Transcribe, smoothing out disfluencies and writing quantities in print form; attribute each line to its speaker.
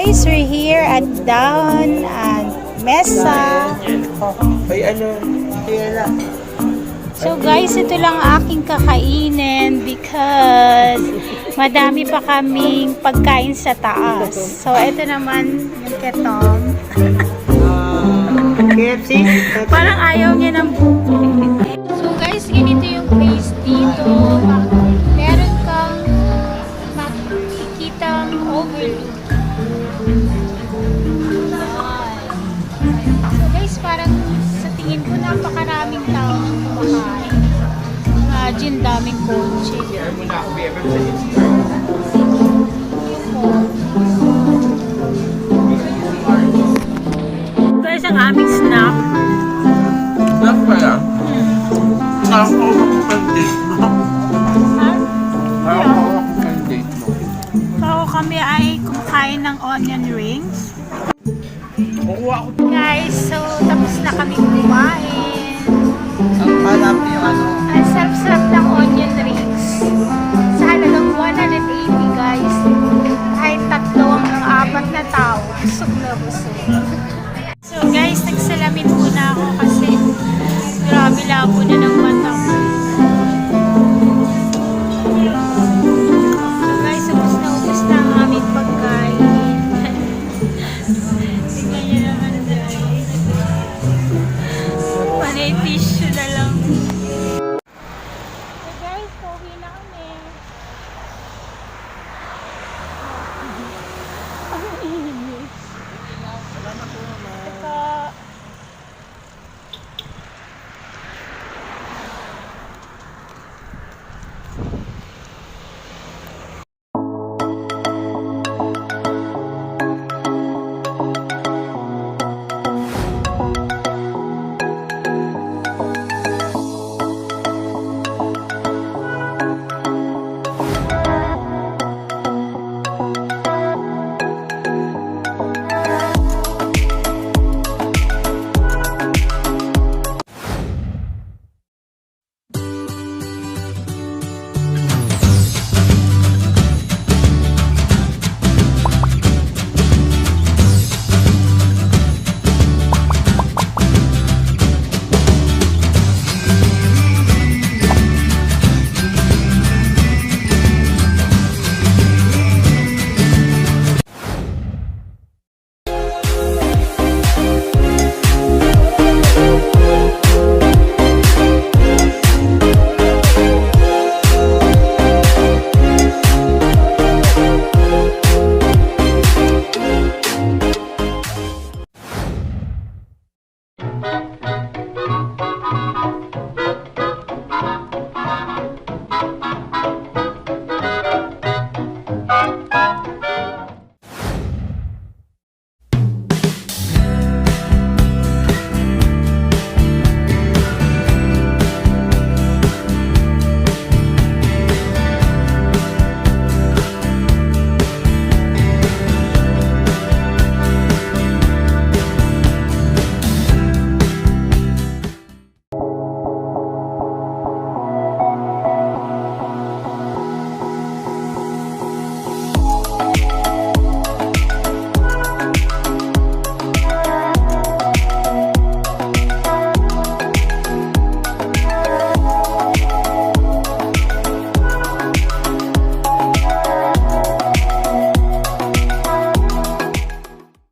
Speaker 1: guys, we're here at Dahon and Mesa.
Speaker 2: Ay, ano?
Speaker 1: So guys, ito lang aking kakainin because madami pa kaming pagkain sa taas. So ito naman yung ketong.
Speaker 2: KFC?
Speaker 1: Parang ayaw niya ng buko. So guys, ganito yung place dito. Meron kang makikitang overlook. So guys, parang sa tingin ko napakaraming tao kumakain. Imagine, daming kotse. Guys, ang aming snack.
Speaker 2: Snack pa yan? Nakakawak ang date mo.
Speaker 1: Ha?
Speaker 2: Nakakawak ang date mo.
Speaker 1: So kami ay kumakain ng onion rings.
Speaker 2: Kukuha ko.
Speaker 1: Guys, so tapos na kami kumain.
Speaker 2: Ang hanap niyo ano?
Speaker 1: Ang sarap-sarap ng onion rings. Sa halagang 180 guys. Kahit tatlo hanggang apat na tao. Busog na busog. So guys, nagsalamin muna ako kasi grabe labo na